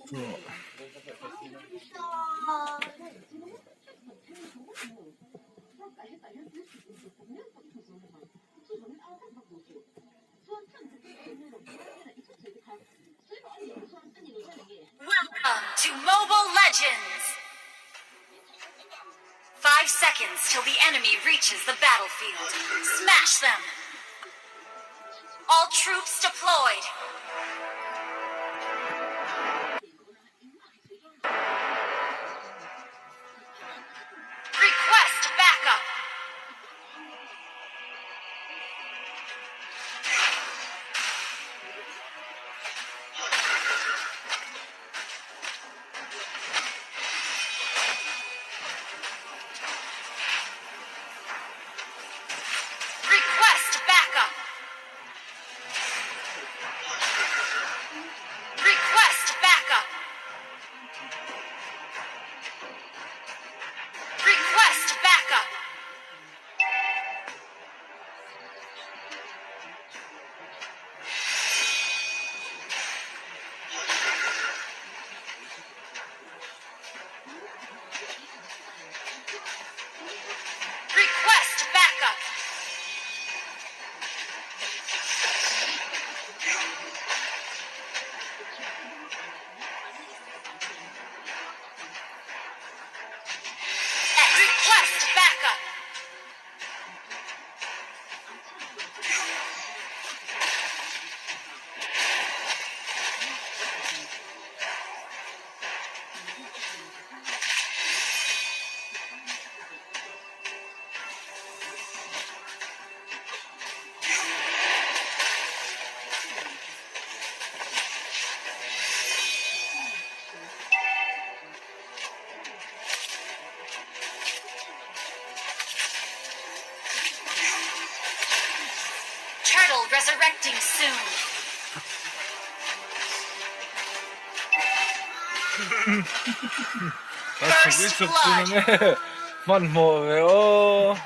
Welcome to Mobile Legends! 5 seconds till the enemy reaches the battlefield. Smash them! All troops deployed! Request backup! Request backup! Request backup! Request backup! Request backup! Request backup! Turtle resurrecting soon. First blood. Man muove, oh.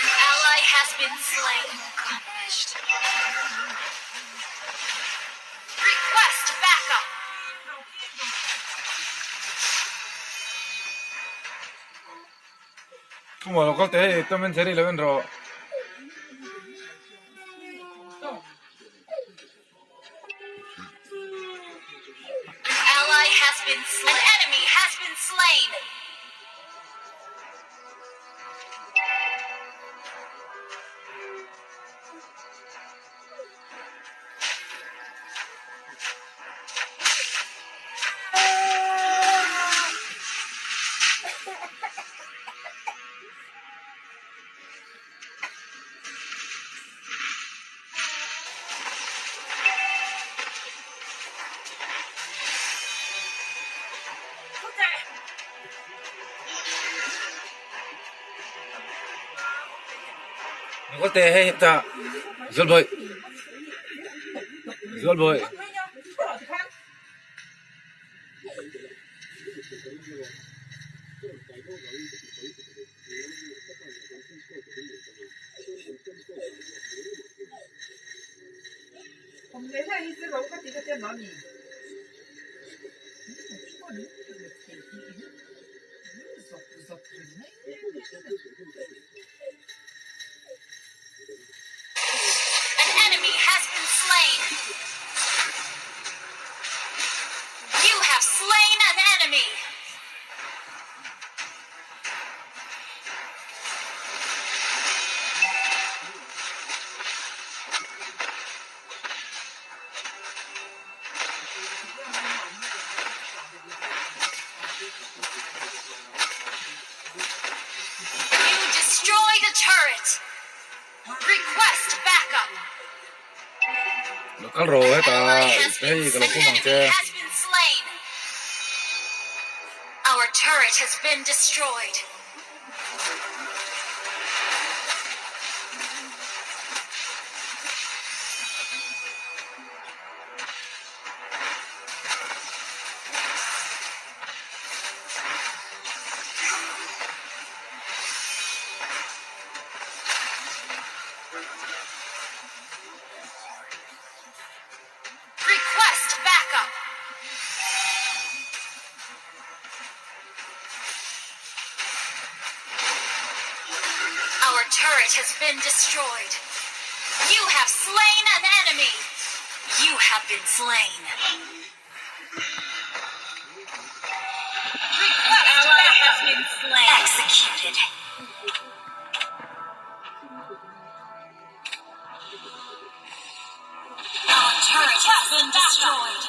An ally has been slain. Request backup! Come on, look at Tom and Jerry 11 row. An ally has been slain. An enemy has been slain. Look at hey, ta. Zul boy. Zul boy. An enemy has been slain. You have slain an enemy. You destroyed a turret. Request backup. Local row, Ally ta. has been, Hey, an kalau enemy kumang has been slain. Our turret has been destroyed. Our turret has been destroyed. You have slain an enemy. You have been slain. An ally has been slain. Executed. Our turret has been destroyed.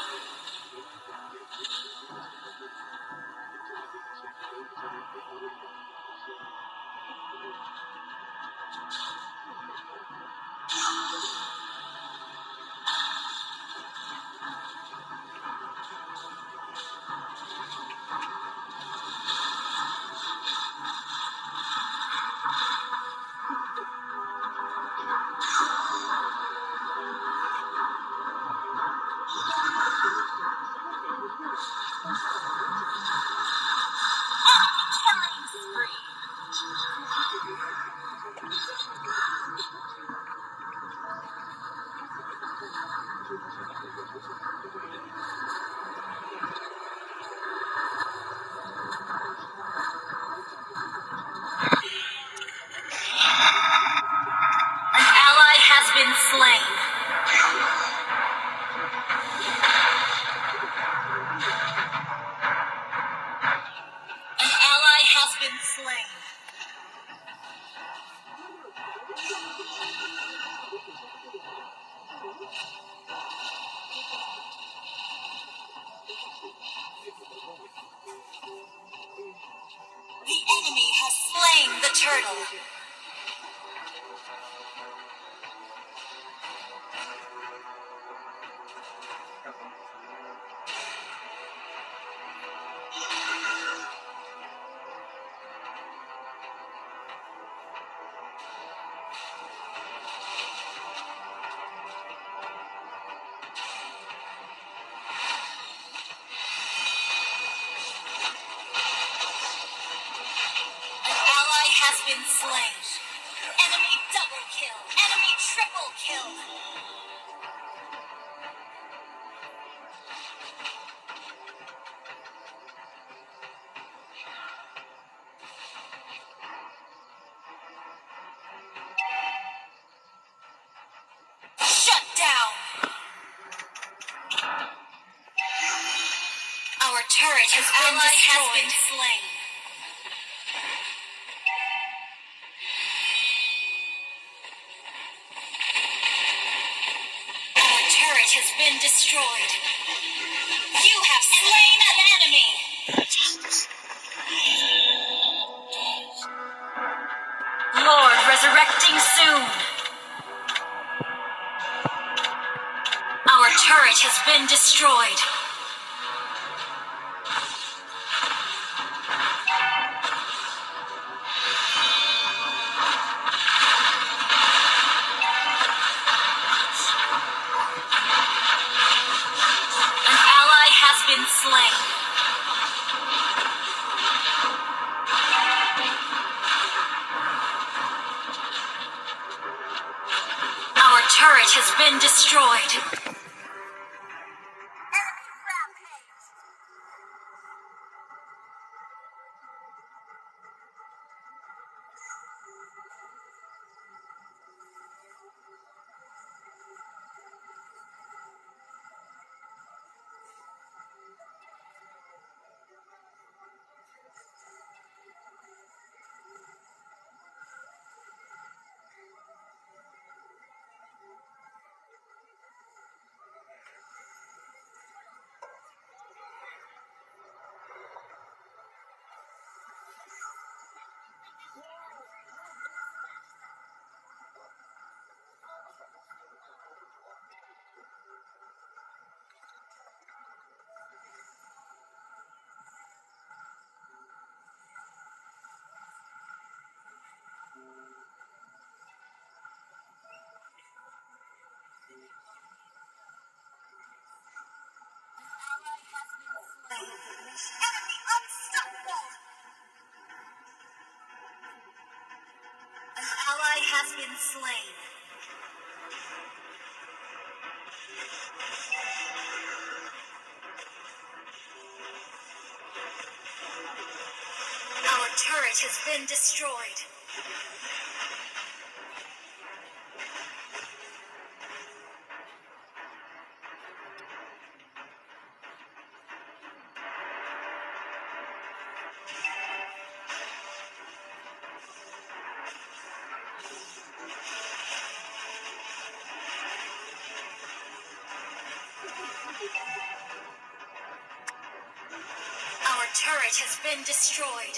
Killing spree. An ally has been slain. An ally has been slain. The enemy has slain the turtle. An ally has been slain. Enemy double kill. Enemy triple kill. Shut down. Our turret has been slain. Our turret has been destroyed. You have slain an enemy. Lord, resurrecting soon. Our turret has been destroyed. An ally has been slain. Our turret has been destroyed. Enemy unstoppable! An ally has been slain. Our turret has been destroyed. turret has been destroyed.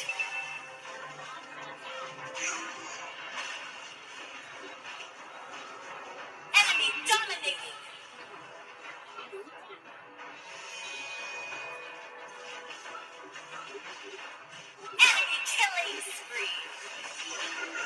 Enemy dominating. Enemy killing spree.